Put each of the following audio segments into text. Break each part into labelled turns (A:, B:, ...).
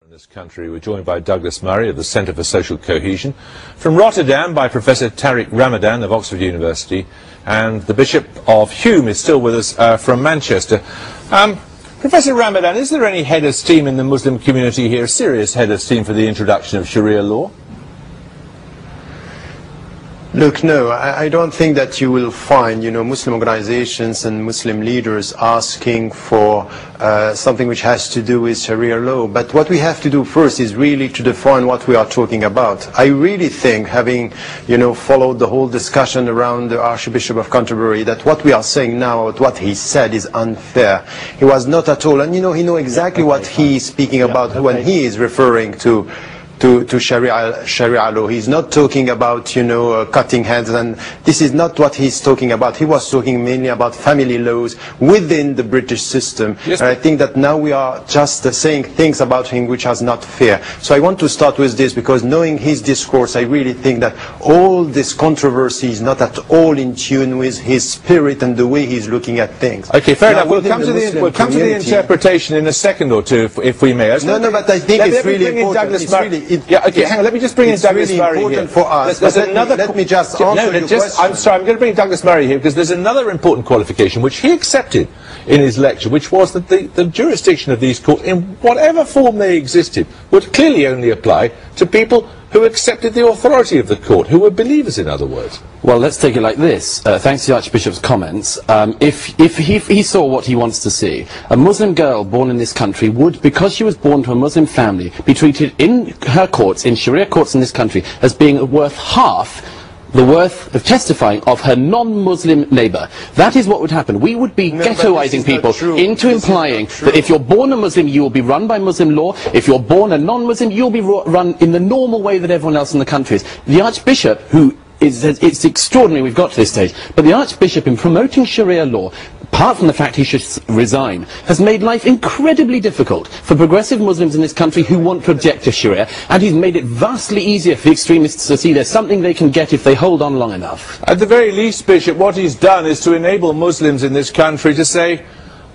A: In this country, we're joined by Douglas Murray of the Centre for Social Cohesion, from Rotterdam by Professor Tariq Ramadan of Oxford University, and the Bishop of Hume is still with us from Manchester. Professor Ramadan, is there any head of steam in the Muslim community here, serious head of steam for the introduction of Sharia law?
B: Look, no, I don't think that you will find, Muslim organizations and Muslim leaders asking for something which has to do with Sharia law. But what we have to do first is really to define what we are talking about. I really think, having, followed the whole discussion around the Archbishop of Canterbury, that what we are saying now, what he said, is unfair. He was not at all, and he knows exactly what he is speaking about when he is referring to Sharia law. He's not talking about, cutting heads, and this is not what he's talking about. He was talking mainly about family laws within the British system. Yes, and I think that now we are just saying things about him which are not fair. So I want to start with this, because knowing his discourse, I really think that all this controversy is not at all in tune with his spirit and the way he's looking at things.
A: Okay, fair enough. We'll come to the interpretation in a second or two, if we may.
B: No, but I think it's really important.
A: Hang on, let me just bring in Douglas Murray here.
B: For us. Let me just answer your question.
A: I'm sorry, I'm going to bring Douglas Murray here, because there's another important qualification which he accepted in his lecture, which was that the jurisdiction of these courts, in whatever form they existed, would clearly only apply to people who accepted the authority of the court, who were believers, in other words.
C: Well, let's take it like this. Thanks to the Archbishop's comments, if he saw what he wants to see, a Muslim girl born in this country would, because she was born to a Muslim family, be treated in her courts, in Sharia courts in this country, as being worth half the worth of testifying of her non-Muslim neighbour. That is what would happen. We would be ghettoising people into implying that if you're born a Muslim, you will be run by Muslim law. If you're born a non-Muslim, you'll be run in the normal way that everyone else in the country is. The Archbishop, it's extraordinary we've got to this stage, but the Archbishop, in promoting Sharia law, apart from the fact he should resign, has made life incredibly difficult for progressive Muslims in this country who want to object to Sharia, and he's made it vastly easier for the extremists to see there's something they can get if they hold on long enough.
A: At the very least, Bishop, what he's done is to enable Muslims in this country to say,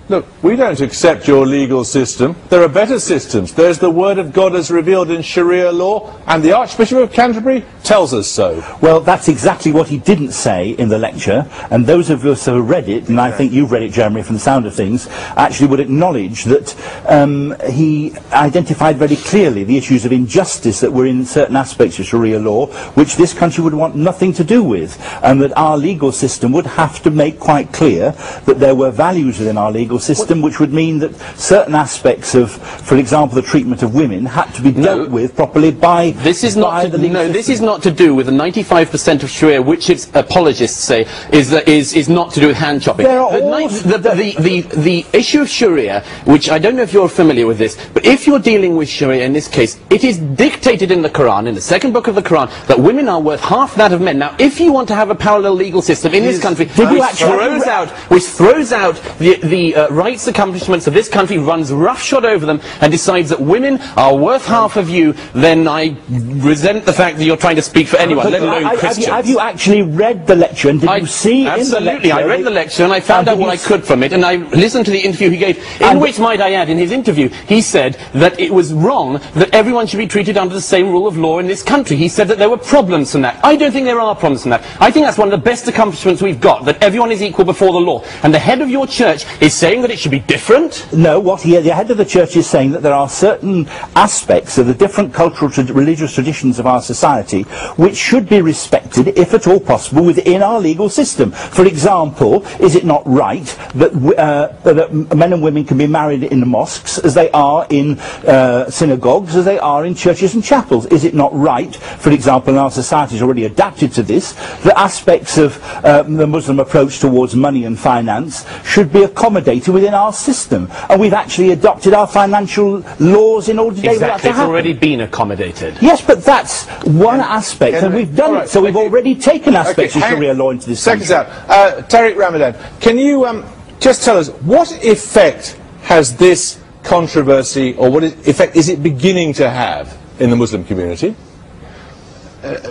A: look, we don't accept your legal system. There are better systems. There's the Word of God as revealed in Sharia law, and the Archbishop of Canterbury tells us so.
D: Well, that's exactly what he didn't say in the lecture, and those of us who have read it, and I think you've read it, Jeremy, from the sound of things, actually would acknowledge that he identified very clearly the issues of injustice that were in certain aspects of Sharia law, which this country would want nothing to do with, and that our legal system would have to make quite clear that there were values within our legal system which would mean that certain aspects of, for example, the treatment of women had to be dealt with properly by the legal system.
C: This is not to do with the 95% of Sharia which its apologists say is not to do with hand chopping. The issue of Sharia, which I don't know if you're familiar with this, but if you're dealing with Sharia in this case, it is dictated in the Quran, in the second book of the Quran, that women are worth half that of men. Now, if you want to have a parallel legal system in this country, which throws out the rights accomplishments of this country, runs roughshod over them, and decides that women are worth half of you, then I resent the fact that you're trying to speak for anyone, let alone Christians.
D: Have you actually read the lecture, and did you see
C: absolutely,
D: in the lecture?
C: I read the lecture, and I found out what I could from it, and I listened to the interview he gave, in which, might I add, in his interview, he said that it was wrong that everyone should be treated under the same rule of law in this country. He said that there were problems from that. I don't think there are problems from that. I think that's one of the best accomplishments we've got, that everyone is equal before the law. And the head of your church is saying that it should be different?
D: No, the head of the church is saying that there are certain aspects of the different cultural, religious traditions of our society which should be respected, if at all possible, within our legal system. For example, is it not right that men and women can be married in the mosques as they are in synagogues, as they are in churches and chapels? Is it not right, for example, and our society is already adapted to this, that aspects of the Muslim approach towards money and finance should be accommodated within our system? And we've actually adopted our financial laws in order to enable that to happen.
C: It's already been accommodated.
D: Yes, but that's one aspect, and we've done it. So we've already taken aspects of Sharia law into this country.
A: Tariq Ramadan, can you just tell us, what effect has this controversy, or what effect is it beginning to have in the Muslim community?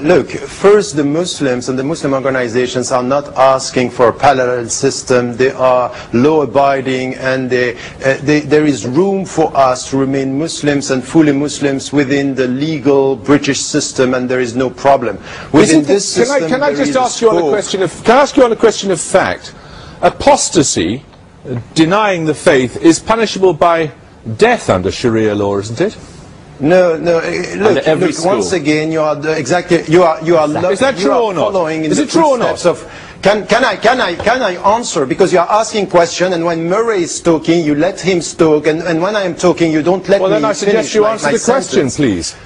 B: Look, first, the Muslims and the Muslim organizations are not asking for a parallel system. They are law-abiding, and there is room for us to remain Muslims and fully Muslims within the legal British system, and there is no problem. Within this system,
A: can I just ask you on a question of? Can I ask you on a question of fact? Apostasy, denying the faith, is punishable by death under Sharia law, isn't it?
B: No, no. Look, once again, you are
A: Is that true or not? Is it true or not?
B: Can I answer? Because you are asking question, and when Murray is talking, you let him talk, and when I am talking, you don't let me finish.
A: Well, then I suggest you answer the question, please.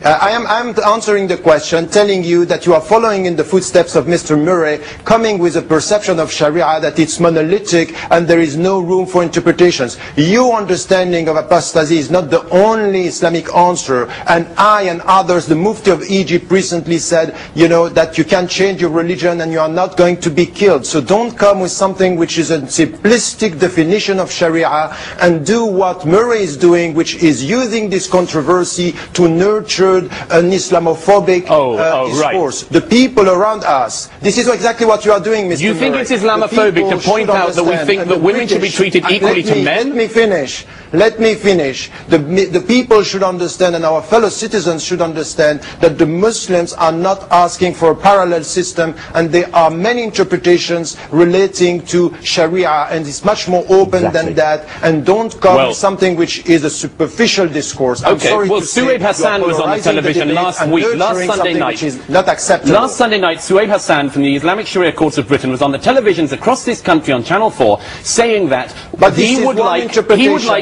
B: I am answering the question, telling you that you are following in the footsteps of Mr. Murray, coming with a perception of Sharia that it's monolithic and there is no room for interpretations. Your understanding of apostasy is not the only Islamic answer, and I and others, the Mufti of Egypt recently said, you know, that you can change your religion and you are not going to be killed. So don't come with something which is a simplistic definition of Sharia, and do what Murray is doing, which is using this controversy to nurture an Islamophobic discourse. Right. The people around us. This is exactly what you are doing, Mr.
C: You think
B: Murray.
C: It's Islamophobic to point out that we think that women should be treated equally to men?
B: Let me finish. Let me finish. The people should understand, and our fellow citizens should understand, that the Muslims are not asking for a parallel system, and there are many interpretations relating to Sharia, and it's much more open than that. And don't come with something which is a superficial discourse. I'm sorry to say,
C: Suhaib Hassan was on the television last Sunday night.
B: Not acceptable.
C: Last Sunday night, Suhaib Hassan from the Islamic Sharia Courts of Britain was on the televisions across this country on Channel 4 saying that he would like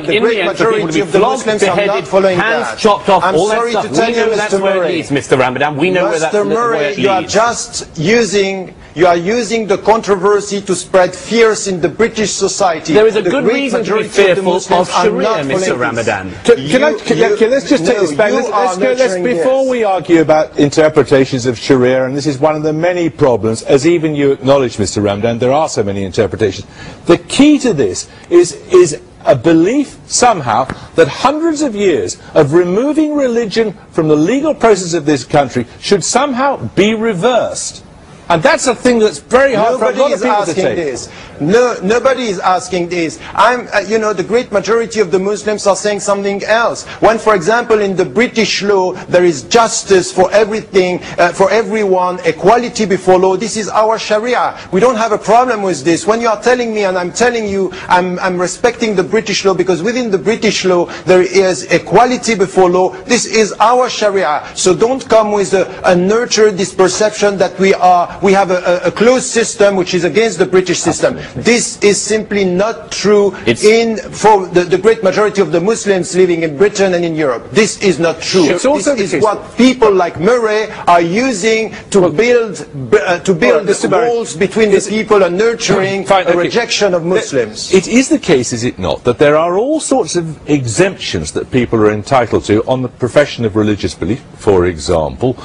C: in the end for people to be flogged, beheaded, hands chopped off, all that stuff. We know that's where it leads, Mr. Ramadan. We know where it leads.
B: You are just using the controversy to spread fears in the British society.
C: There is a good reason to be fearful of Sharia, Mr. Ramadan.
A: Let's just take this back. Before we argue about interpretations of Sharia, and this is one of the many problems, as even you acknowledge, Mr. Ramadan, there are so many interpretations. The key to this is a belief somehow that hundreds of years of removing religion from the legal process of this country should somehow be reversed. And that's a thing that's very hard for a lot of people to take.
B: No, nobody is asking this. The great majority of the Muslims are saying something else. When, for example, in the British law, there is justice for everything, for everyone, equality before law. This is our Sharia. We don't have a problem with this. When you are telling me, and I'm telling you, I'm respecting the British law, because within the British law, there is equality before law. This is our Sharia. So don't come with a nurture this perception that we have a closed system which is against the British system. This is simply not true for the great majority of the Muslims living in Britain and in Europe. This is not true. This is what people like Murray are using to build walls between the people and nurturing a rejection of Muslims.
A: It is the case, is it not, that there are all sorts of exemptions that people are entitled to on the profession of religious belief. For example,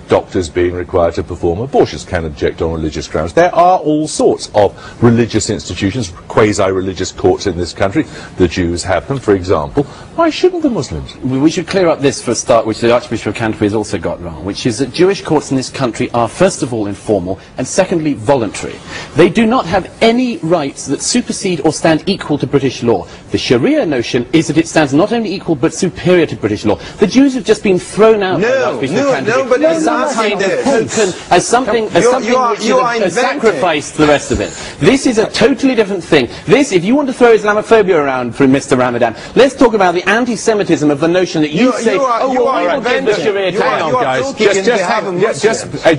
A: doctors being required to perform abortions can object on religious grounds. There are all sorts of religious institutions, quasi-religious courts in this country. The Jews have them, for example. Why shouldn't the Muslims?
C: We should clear up this for a start, which the Archbishop of Canterbury has also got wrong, which is that Jewish courts in this country are first of all informal and secondly voluntary. They do not have any rights that supersede or stand equal to British law. The Sharia notion is that it stands not only equal but superior to British law. The Jews have just been thrown out by the Archbishop of Canterbury as something which is a sacrifice to the rest of it. This is a totally different thing. If you want to throw Islamophobia around for Mr. Ramadan, let's talk about the anti-Semitism of the notion that you say, we will give the Sharia to
A: hang on, guys.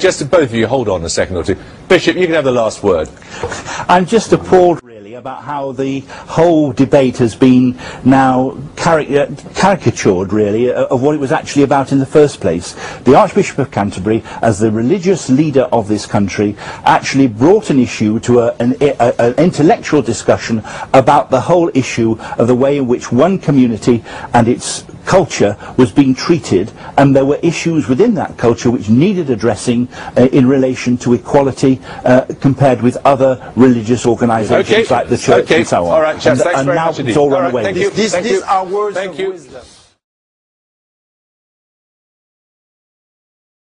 A: Just both of you, hold on a second or two. Bishop, you can have the last word.
D: I'm just appalled, really, about how the whole debate has been now caricatured, really, of what it was actually about in the first place. The Archbishop of Canterbury, as the religious leader of this country, actually brought an issue to an intellectual discussion about the whole issue of the way in which one community and its culture was being treated, and there were issues within that culture which needed addressing in relation to equality compared with other religious organisations like the church and so on.
A: All right, chaps, thanks very much
D: now
A: indeed.
D: it's all run away.
A: Thank you.
B: These are words of wisdom.